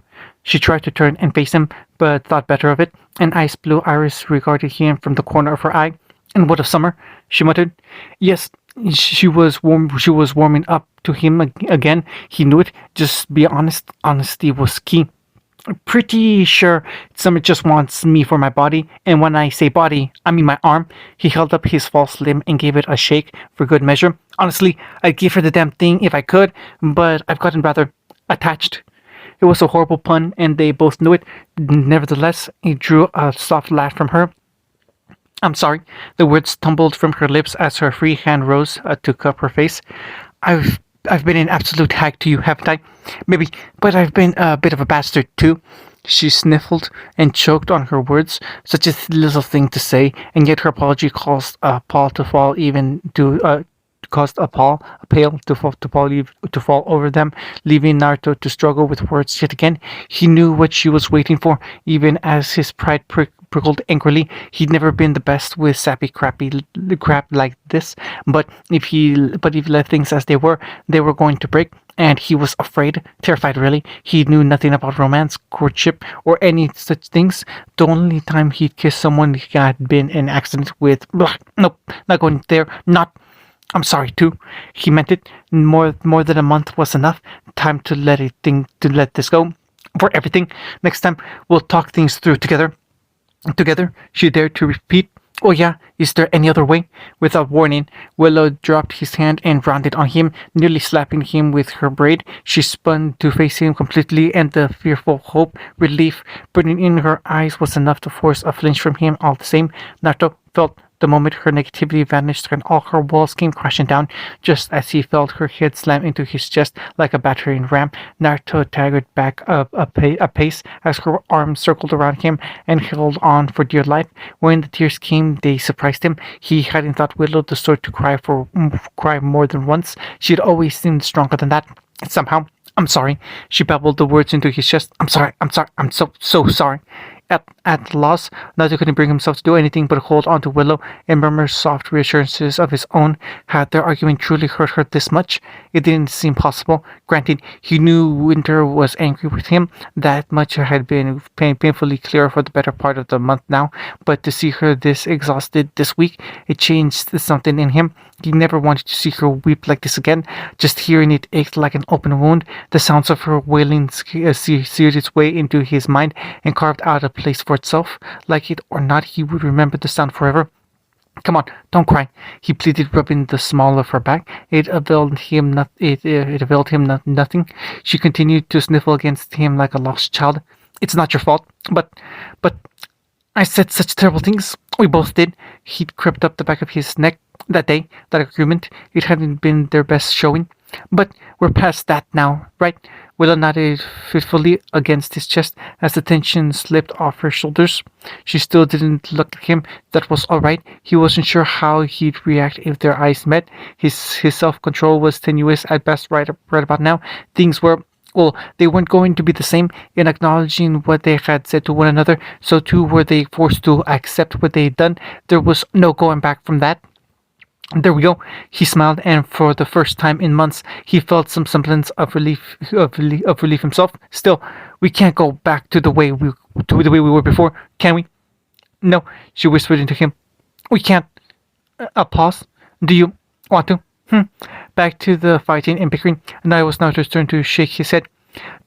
She tried to turn and face him, but thought better of it. An ice blue iris regarded him from the corner of her eye. And what of Summer? She muttered. Yes, she was warming up to him again. He knew it. Just be honest. Honesty was key. Pretty sure Summer just wants me for my body, and when I say body, I mean my arm. He held up his false limb and gave it a shake for good measure. Honestly, I'd give her the damn thing if I could, but I've gotten rather attached. It was a horrible pun, and they both knew it. Nevertheless, he drew a soft laugh from her. I'm sorry. The words tumbled from her lips as her free hand rose to cup her face. I've been an absolute hag to you, haven't I? Maybe, but I've been a bit of a bastard too. She sniffled and choked on her words. Such a little thing to say, and yet her apology caused Paul to fall caused a pail to fall over them, leaving Naruto to struggle with words yet again. He knew what she was waiting for, even as his pride prickled angrily. He'd never been the best with sappy crap like this, but if he left things as they were going to break. And he was afraid, terrified really. He knew nothing about romance, courtship, or any such things. The only time he'd kissed someone he had been in an accident with. Blah, nope, not going there. Not. I'm sorry too. He meant it. More than a month was enough. Time to let this go. For everything. Next time we'll talk things through together. Together, she dared to repeat. Oh yeah, is there any other way? Without warning, Willow dropped his hand and rounded on him, nearly slapping him with her braid. She spun to face him completely, and the fearful hope, relief, burning in her eyes was enough to force a flinch from him all the same. Naruto felt the moment her negativity vanished and all her walls came crashing down. Just as he felt her head slam into his chest like a battering ram, Naruto staggered back a pace as her arms circled around him and held on for dear life. When the tears came, they surprised him. He hadn't thought Willow the sort to cry more than once. She'd always seemed stronger than that. Somehow, I'm sorry. She babbled the words into his chest. I'm sorry. I'm so sorry. At loss, Naruto couldn't bring himself to do anything but hold on to Willow and murmur soft reassurances of his own. Had their argument truly hurt her this much? It didn't seem possible. Granted, he knew Winter was angry with him. That much had been painfully clear for the better part of the month now. But to see her this exhausted this week, it changed something in him. He never wanted to see her weep like this again. Just hearing it ached like an open wound. The sounds of her wailing seared its way into his mind and carved out a place for itself. Like it or not, he would remember the sound forever. Come on, don't cry, he pleaded, rubbing the small of her back. It availed him nothing. She continued to sniffle against him like a lost child. It's not your fault, but I said such terrible things. We both did. He'd crept up the back of his neck that day, that argument. It hadn't been their best showing. But we're past that now, right? Willow nodded fitfully against his chest as the tension slipped off her shoulders. She still didn't look at him. That was all right. He wasn't sure how he'd react if their eyes met. His self-control was tenuous at best right about now. Things were, well, they weren't going to be the same. In acknowledging what they had said to one another, so too were they forced to accept what they'd done. There was no going back from that. There we go. He smiled, and for the first time in months, he felt some semblance of relief himself. Still, we can't go back to the way we were before, can we? No, she whispered into him. We can't. A pause. Do you want to? Back to the fighting and bickering, and I was now to turn to shake his head.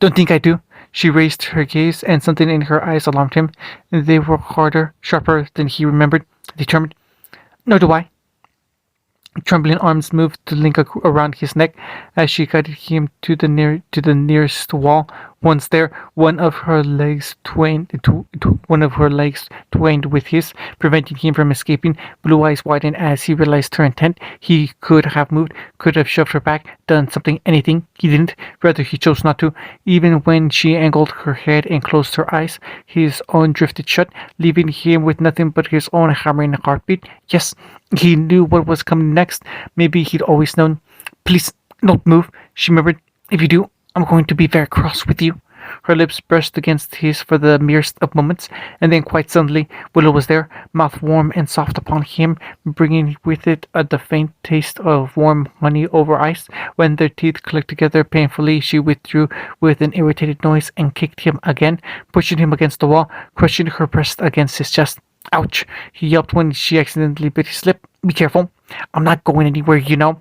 Don't think I do. She raised her gaze, and something in her eyes alarmed him. They were harder, sharper than he remembered, determined. Nor do I. Trembling arms moved to link around his neck as she guided him to the nearest wall. Once there, one of her legs twained with his, preventing him from escaping. Blue eyes widened as he realized her intent. He could have moved, could have shoved her back, done something, anything. He didn't. Rather, he chose not to. Even when she angled her head and closed her eyes, his own drifted shut, leaving him with nothing but his own hammering heartbeat. Yes, he knew what was coming next. Maybe he'd always known. Please, don't move, she murmured. If you do, I'm going to be very cross with you. Her lips brushed against his for the merest of moments, and then quite suddenly Willow was there, mouth warm and soft upon him, bringing with it the faint taste of warm honey over ice. When their teeth clicked together painfully, she withdrew with an irritated noise and kicked him again, pushing him against the wall, crushing her breast against his chest. Ouch! He yelped when she accidentally bit his lip. Be careful. I'm not going anywhere, you know.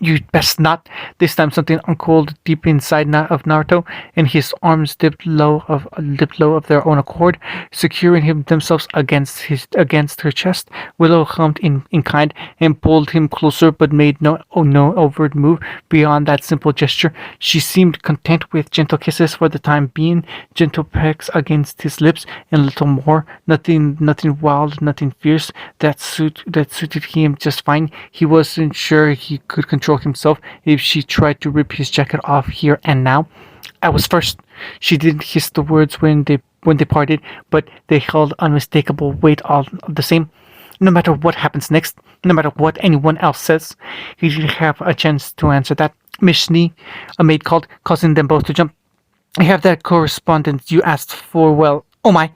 You'd best not. This time something uncoiled deep inside of Naruto, and his arms dipped low of their own accord, securing themselves against her chest. Willow hummed in kind and pulled him closer, but made no overt move beyond that simple gesture. She seemed content with gentle kisses for the time being, gentle pecks against his lips, and little more. Nothing wild, nothing fierce. That suited him just fine. He wasn't sure he could control himself if she tried to rip his jacket off here and now. I was first. She didn't hiss the words when they parted, but they held unmistakable weight all the same. No matter what happens next, no matter what anyone else says. He didn't have a chance to answer that. Miss Schnee, a maid called, causing them both to jump. I have that correspondence you asked for. Well, oh my.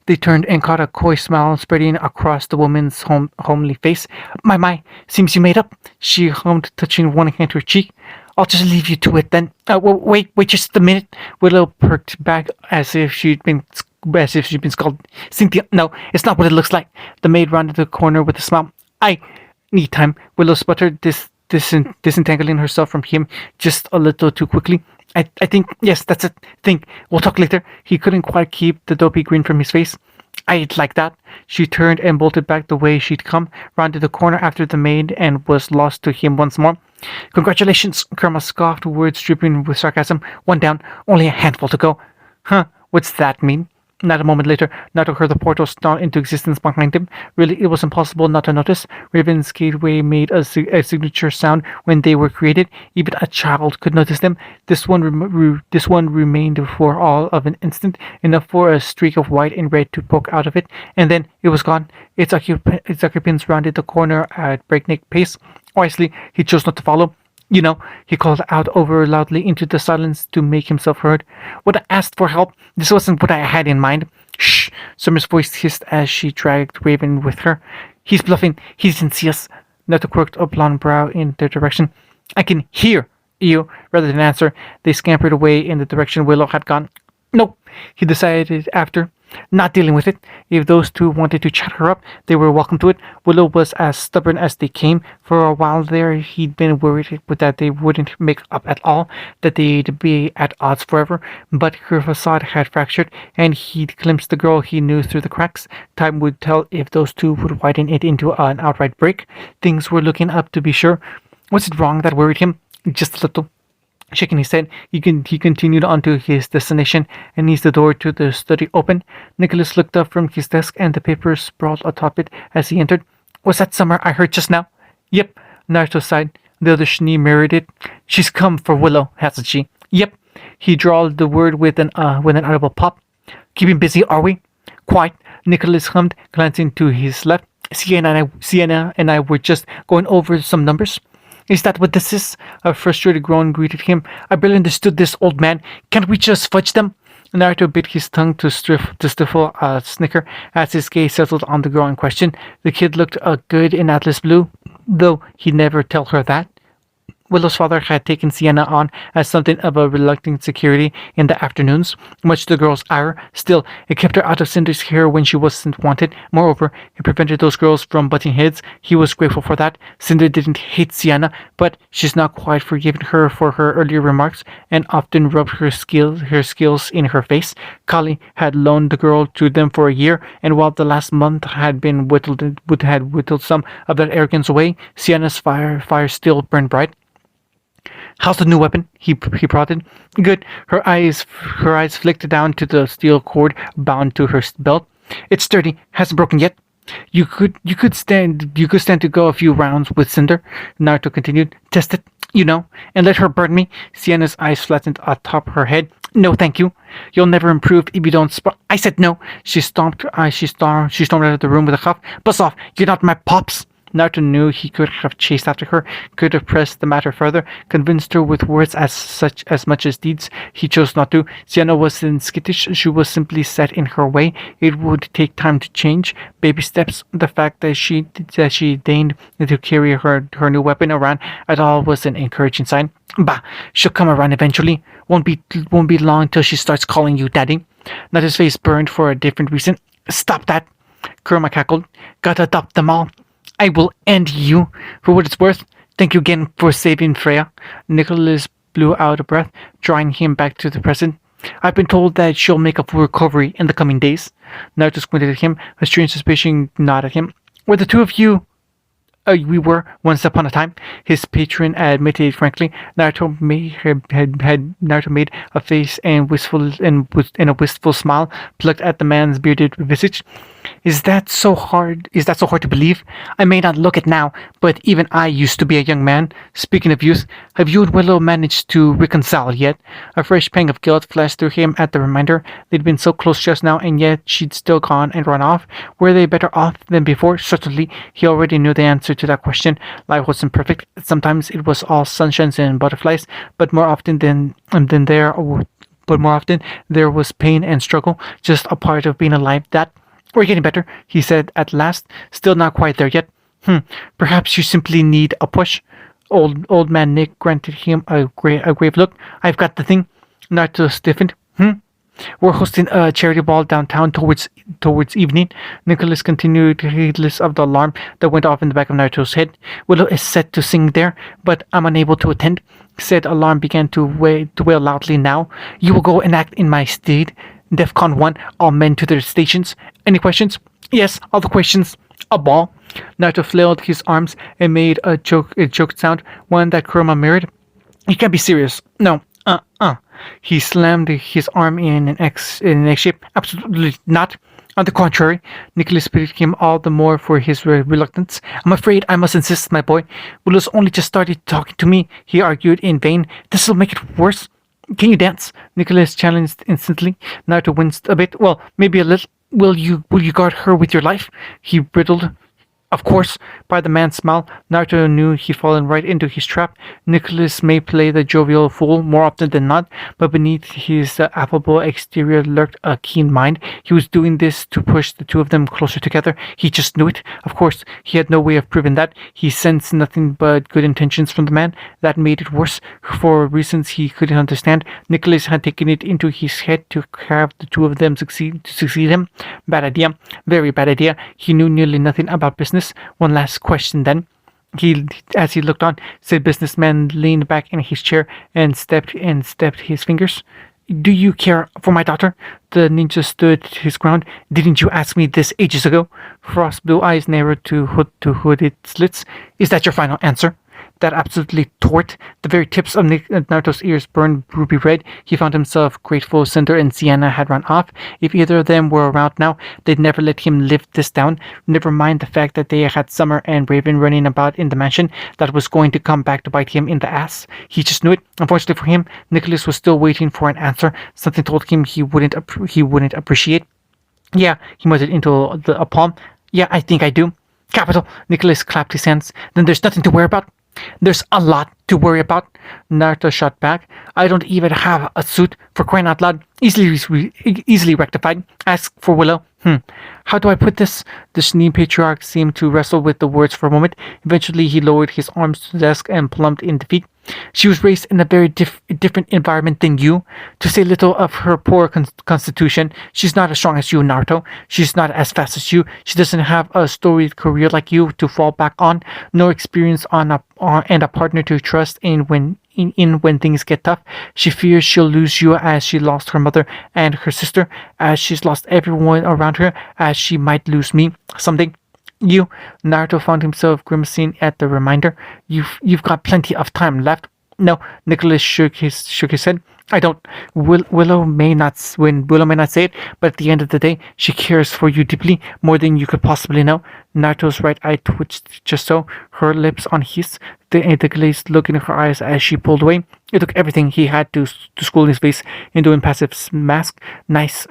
They turned and caught a coy smile spreading across the woman's homely face. My, seems you made up, she hummed, touching one hand to her cheek. I'll just leave you to it then. Wait just a minute. Willow perked back as if she'd been scalded. Cynthia, no, it's not what it looks like. The maid rounded the corner with a smile. I need time, Willow sputtered, disentangling herself from him just a little too quickly. I think, yes, that's it. Think. We'll talk later. He couldn't quite keep the dopey grin from his face. I'd like that. She turned and bolted back the way she'd come, rounded the corner after the maid, and was lost to him once more. Congratulations, Karma scoffed, words dripping with sarcasm. One down, only a handful to go. Huh, what's that mean? Not a moment later, Naruto heard the portal start into existence behind him. Really, it was impossible not to notice. Raven's gateway made a signature sound when they were created. Even a child could notice them. This one remained for all of an instant, enough for a streak of white and red to poke out of it, and then it was gone. Its occupants rounded the corner at breakneck pace. Wisely, he chose not to follow. You know, he called out over loudly into the silence to make himself heard. When I asked for help, this wasn't what I had in mind. Shh! Summer's voice hissed as she dragged Raven with her. He's bluffing. He didn't see us. Naruto quirked a blonde brow in their direction. I can hear you. Rather than answer, they scampered away in the direction Willow had gone. Nope, he decided after. Not dealing with it. If those two wanted to chat her up, they were welcome to it. Willow was as stubborn as they came. For a while there, he'd been worried that they wouldn't make up at all, that they'd be at odds forever. But her facade had fractured, and he'd glimpsed the girl he knew through the cracks. Time would tell if those two would widen it into an outright break. Things were looking up, to be sure. Was it wrong that worried him? Just a little. Shaking his head, he continued on to his destination and eased the door to the study open. Nicholas looked up from his desk and the papers sprawled atop it as he entered. Was that Summer I heard just now? Yep, Naruto sighed. The other Schnee mirrored it. She's come for Willow, hasn't she? Yep. He drawled the word with an audible pop. Keeping busy, are we? Quite, Nicholas hummed, glancing to his left. Sienna and I were just going over some numbers. Is that what this is? A frustrated groan greeted him. I barely understood this, old man. Can't we just fudge them? Naruto bit his tongue to stifle a snicker as his gaze settled on the girl in question. The kid looked good in Atlas blue, though he'd never tell her that. Willow's father had taken Sienna on as something of a reluctant security in the afternoons, much to the girl's ire. Still, it kept her out of Cinder's hair when she wasn't wanted. Moreover, it prevented those girls from butting heads. He was grateful for that. Cinder didn't hate Sienna, but she's not quite forgiven her for her earlier remarks, and often rubbed her skills in her face. Kali had loaned the girl to them for a year, and while the last month had whittled some of that arrogance away, Sienna's fire still burned bright. How's the new weapon? He prodded. Good. Her eyes flicked down to the steel cord bound to her belt. It's sturdy. Hasn't broken yet. You could stand to go a few rounds with Cinder. Naruto continued. Test it, and let her burn me. Sienna's eyes flattened atop her head. No, thank you. You'll never improve if you don't I said no. She stormed out of the room with a huff. Buzz off. You're not my pops. Naruto knew he could have chased after her, could have pressed the matter further, convinced her with words as much as deeds. He chose not to. Sienna wasn't skittish, she was simply set in her way. It would take time to change. Baby steps. The fact that she deigned to carry her new weapon around at all was an encouraging sign. Bah, she'll come around eventually. Won't be long till she starts calling you daddy. Naruto's face burned for a different reason. Stop that, Kurama cackled. Gotta adopt them all. I will end you. For what it's worth, thank you again for saving Freya. Nicholas blew out a breath, drawing him back to the present. I've been told that she'll make a full recovery in the coming days. Naruto squinted at him, a strange suspicion gnawed at him. Were the two of you... we were, once upon a time, his patron admitted frankly. Naruto made a face and a wistful smile plucked at the man's bearded visage. Is that so hard to believe? I may not look it now, but even I used to be a young man. Speaking of youth, have you and Willow managed to reconcile yet? A fresh pang of guilt flashed through him at the reminder. They'd been so close just now, and yet she'd still gone and run off. Were they better off than before? Certainly, he already knew the answer to that question. Life wasn't perfect. Sometimes it was all sunshines and butterflies, but more often there was pain and struggle, just a part of being alive. That we're getting better, he said at last. Still not quite there yet. Perhaps you simply need a push. Old man Nick granted him a grave look. I've got the thing. Naruto stiffened. We're hosting a charity ball downtown towards evening. Nicholas continued, heedless of the alarm that went off in the back of Naruto's head. Willow is set to sing there, but I'm unable to attend. Said alarm began to wail loudly now. You will go and act in my stead. DEFCON 1, all men to their stations. Any questions? Yes, all the questions. A ball. Naruto flailed his arms and made a choked sound, one that Kurama mirrored. You can't be serious. No. He slammed his arm in an X shape. Absolutely not. On the contrary, Nicholas pitied him all the more for his reluctance. I'm afraid I must insist, my boy. Willow's only just started talking to me, he argued in vain. This'll make it worse. Can you dance? Nicholas challenged instantly. Naruto winced a bit. Well, maybe a little. Will you guard her with your life? He brittled. Of course, by the man's smile, Naruto knew he'd fallen right into his trap. Nicholas may play the jovial fool more often than not, but beneath his affable exterior lurked a keen mind. He was doing this to push the two of them closer together. He just knew it. Of course, he had no way of proving that. He sensed nothing but good intentions from the man. That made it worse. For reasons he couldn't understand, Nicholas had taken it into his head to have the two of them succeed him. Bad idea. Very bad idea. He knew nearly nothing about business. One last question then. As he looked on, said businessman leaned back in his chair and stepped his fingers. Do you care for my daughter? The ninja stood his ground. Didn't you ask me this ages ago? Frost's blue eyes narrowed to hooded slits. Is that your final answer? That absolutely tort. The very tips of Naruto's ears burned ruby red. He found himself grateful Cinder and Sienna had run off. If either of them were around now, they'd never let him live this down. Never mind the fact that they had Summer and Raven running about in the mansion. That was going to come back to bite him in the ass. He just knew it. Unfortunately for him, Nicholas was still waiting for an answer. Something told him he wouldn't appreciate. Yeah, he muttered into a palm. Yeah, I think I do. Capital. Nicholas clapped his hands. Then there's nothing to worry about. There's a lot to worry about, Naruto shot back. I don't even have a suit, for crying out loud. Easily rectified. Ask for Willow. How do I put this? The Schnee patriarch seemed to wrestle with the words for a moment. Eventually he lowered his arms to the desk and plumped in defeat. She was raised in a very different environment than you. To say little of her poor constitution, she's not as strong as you, Naruto. She's not as fast as you. She doesn't have a storied career like you to fall back on, nor experience and a partner to trust in when things get tough. She fears she'll lose you as she lost her mother and her sister, as she's lost everyone around her, as she might lose me someday. You, Naruto found himself grimacing at the reminder. You've got plenty of time left. No, Nicholas shook his head. I don't. Willow may not say it, but at the end of the day, she cares for you deeply, more than you could possibly know. Naruto's right eye twitched just so, her lips on his, the glazed look in her eyes as she pulled away. It took everything he had to school his face into impassive mask. Nice,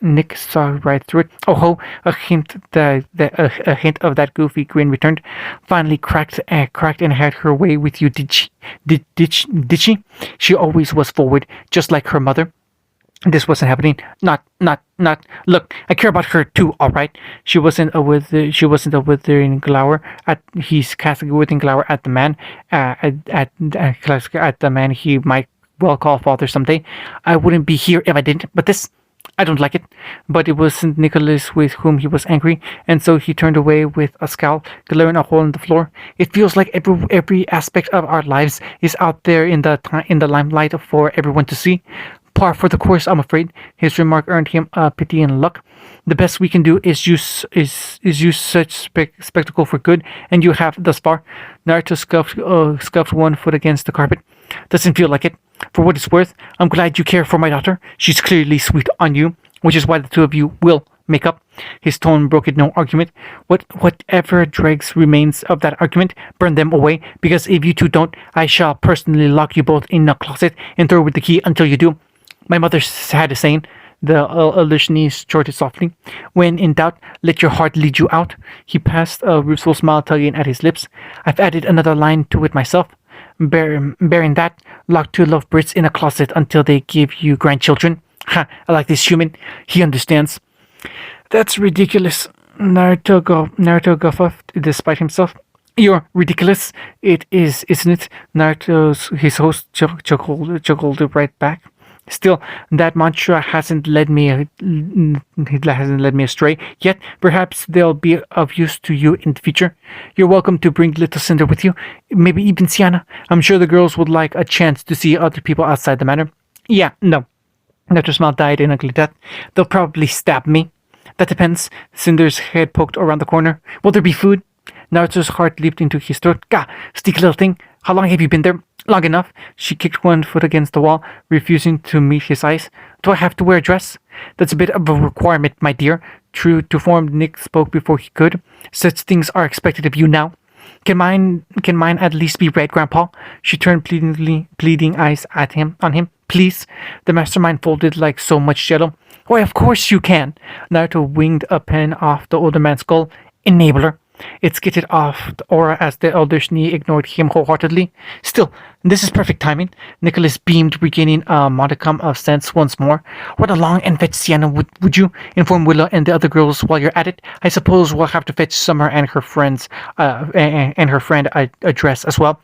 Nick saw right through it. Oh ho! A hint of that goofy grin returned. Finally cracked and had her way with you. Did she? She always was forward, just like her mother. This wasn't happening. Not. Look, I care about her too. All right. She wasn't a withering glower at. He's casting a withering glower at the man. At the man he might well call father someday. I wouldn't be here if I didn't. But this, I don't like it. But it wasn't Nicholas with whom he was angry, and so he turned away with a scowl, glaring a hole in the floor. It feels like every aspect of our lives is out there in the limelight for everyone to see. Par for the course, I'm afraid. His remark earned him pity and luck. The best we can do is use such spectacle for good, and you have thus far. Naruto scuffed one foot against the carpet. Doesn't feel like it. For what it's worth, I'm glad you care for my daughter. She's clearly sweet on you, which is why the two of you will make up. His tone broke it no argument. Whatever dregs remains of that argument, burn them away, because if you two don't, I shall personally lock you both in a closet and throw with the key until you do. My mother had a saying, the elder Schnee chortled softly. When in doubt, let your heart lead you out. He passed, a rueful smile tugging at his lips. I've added another line to it myself. Bearing that, lock two lovebirds in a closet until they give you grandchildren. Ha! I like this human. He understands. That's ridiculous. Naruto guffawed despite himself. You're ridiculous. It is, isn't it? His host chuckled right back. Still, that mantra hasn't led me astray yet. Perhaps they'll be of use to you in the future. You're welcome to bring little Cinder with you, maybe even Sienna. I'm sure the girls would like a chance to see other people outside the manor. Yeah, no. Naruto's smile died in ugly death. They'll probably stab me. That depends. Cinder's head poked around the corner. Will there be food? Naruto's heart leaped into his throat. Gah! Sneaky little thing. How long have you been there? Long enough. She kicked one foot against the wall, refusing to meet his eyes. Do I have to wear a dress? That's a bit of a requirement, my dear. True to form, Nick spoke before he could. Such things are expected of you now. Can mine at least be red, Grandpa? She turned pleading eyes on him. Please. The mastermind folded like so much jello. Why, of course you can. Naruto winged a pen off the older man's skull. Enabler. It skidded off the aura as the elder Schnee ignored him wholeheartedly. Still, this is perfect timing. Nicholas beamed, regaining a modicum of sense once more. Run along and fetch Sienna, would you? Inform Willow and the other girls while you're at it. I suppose we'll have to fetch Summer and her friends, and her friend a dress as well.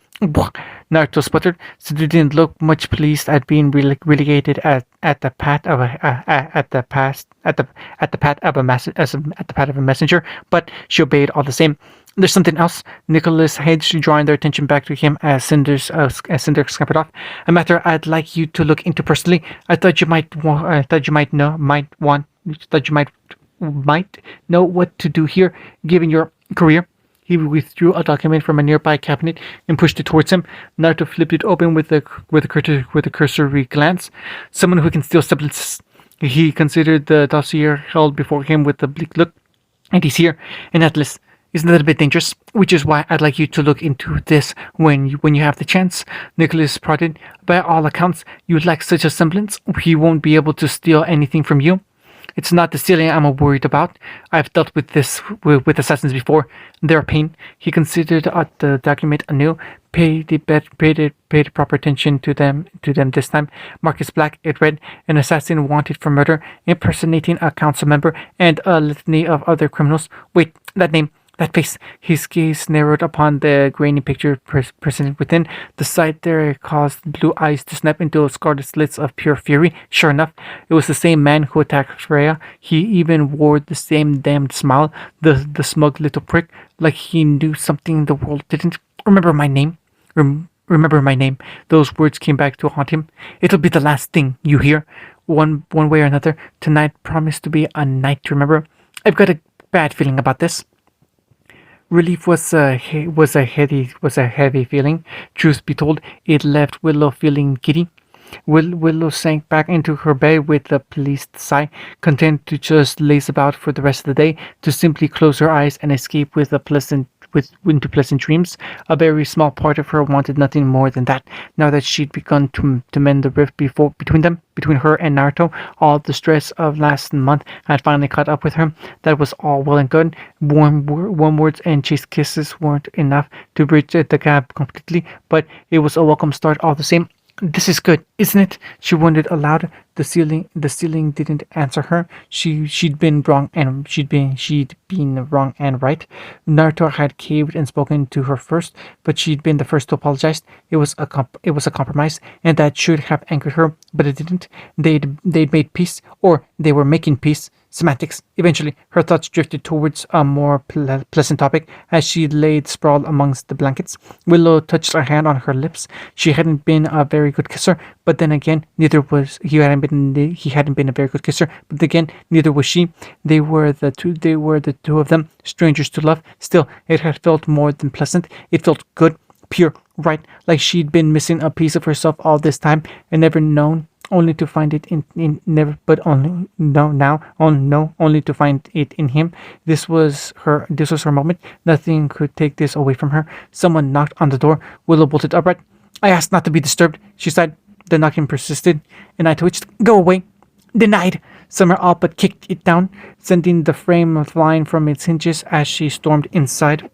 Naruto sputtered. So they didn't look much pleased at being relegated at the pat of a messenger, but she obeyed all the same. There's something else. Nicholas hedged, drawing their attention back to him as Cinder scampered off. A matter I'd like you to look into personally. I thought you might know what to do here, given your career. He withdrew a document from a nearby cabinet and pushed it towards him. Naruto flipped it open with a cursory glance. Someone who can steal substances. He considered the dossier held before him with a bleak look. And he's here, an Atlas. Isn't that a bit dangerous? Which is why I'd like you to look into this when you have the chance. Nicholas prodded. By all accounts, you lack such a semblance. He won't be able to steal anything from you. It's not the stealing I'm worried about. I've dealt with this with assassins before. They're a pain. He considered the document anew, paid proper attention to them this time. Marcus Black, it read, an assassin wanted for murder, impersonating a council member, and a litany of other criminals. Wait, that name. That face. His gaze narrowed upon the grainy picture presented within. The sight there caused blue eyes to snap into scarlet slits of pure fury. Sure enough, it was the same man who attacked Freya. He even wore the same damned smile, the smug little prick, like he knew something the world didn't. Remember my name? Remember my name. Those words came back to haunt him. It'll be the last thing you hear. One way or another, tonight promised to be a night to remember. I've got a bad feeling about this. Relief was a heavy feeling. Truth be told, it left Willow feeling giddy. Willow sank back into her bed with a pleased sigh, content to just laze about for the rest of the day, to simply close her eyes and escape into pleasant dreams. A very small part of her wanted nothing more than that. Now that she'd begun to mend the rift between her and Naruto, all the stress of last month had finally caught up with her. That was all well and good. Warm words and chaste kisses weren't enough to bridge the gap completely, but it was a welcome start all the same. This is good, isn't it? She wondered aloud. The ceiling didn't answer her. She'd been wrong and wrong and right. Naruto had caved and spoken to her first, but she'd been the first to apologize. It was a compromise, and that should have anchored her, but it didn't. They'd made peace, or they were making peace. Semantics. Eventually, her thoughts drifted towards a more pleasant topic as she laid sprawled amongst the blankets. Willow touched her hand on her lips. She hadn't been a very good kisser, but then again, he hadn't been a very good kisser, but again, neither was she. They were the two of them, strangers to love. Still, it had felt more than pleasant. It felt good, pure, right, like she'd been missing a piece of herself all this time and never known. Only to find it only to find it in him. This was her moment. Nothing could take this away from her. Someone knocked on the door. Willow bolted upright. I asked not to be disturbed, she sighed. The knocking persisted, and I twitched. Go away. Denied. Summer all but kicked it down, sending the frame flying from its hinges as she stormed inside.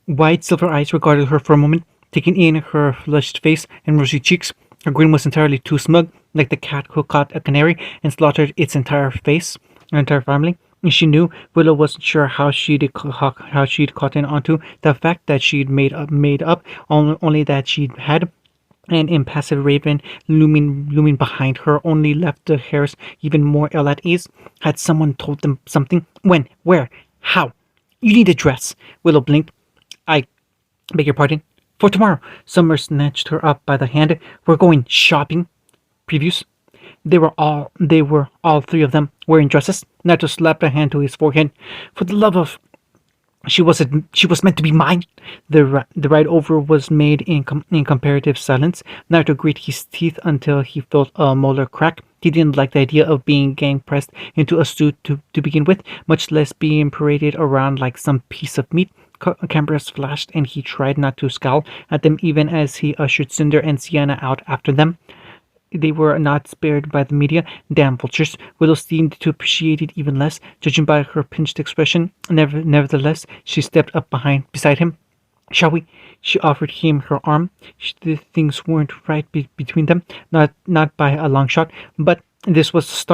Wide silver eyes regarded her for a moment, taking in her flushed face and rosy cheeks. Her grin was entirely too smug, like the cat who caught a canary and slaughtered its entire family. And she knew Willow wasn't sure how she'd gotten onto the fact that she'd made up, only that she'd had an impassive raven looming behind her only left the hairs even more ill at ease. Had someone told them something? When? Where? How? You need a dress. Willow blinked. I beg your pardon? For tomorrow. Summer snatched her up by the hand. We're going shopping. Previews. They were all three of them wearing dresses. Naruto slapped a hand to his forehead. For the love of... She was meant to be mine. The ride over was made in comparative silence. Naruto grit his teeth until he felt a molar crack. He didn't like the idea of being gang pressed into a suit to begin with, much less being paraded around like some piece of meat. Cameras flashed, and he tried not to scowl at them even as he ushered Cinder and Sienna out after them. they were not spared by the media. Damn vultures. Willow seemed to appreciate it even less, judging by her pinched expression. Nevertheless, she stepped up beside him. Shall we? She offered him her arm. The things weren't right between them, not by a long shot, but this was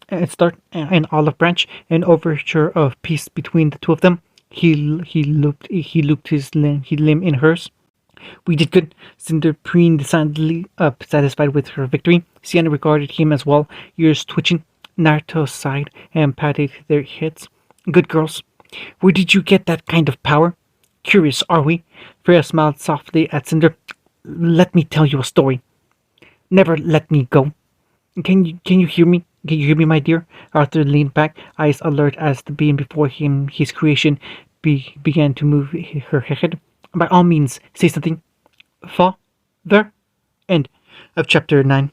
an olive branch, an overture of peace between the two of them. He looped his limb in hers. We did good. Cinder preened decidedly up, satisfied with her victory. Sienna regarded him as well, ears twitching. Naruto sighed and patted their heads. Good girls. Where did you get that kind of power? Curious, are we? Freya smiled softly at Cinder. Let me tell you a story. Never let me go. Can you hear me? Can you hear me, my dear? Arthur leaned back, eyes alert as the being before him, his creation, began to move her head. By all means, say something. Father. End of chapter 9.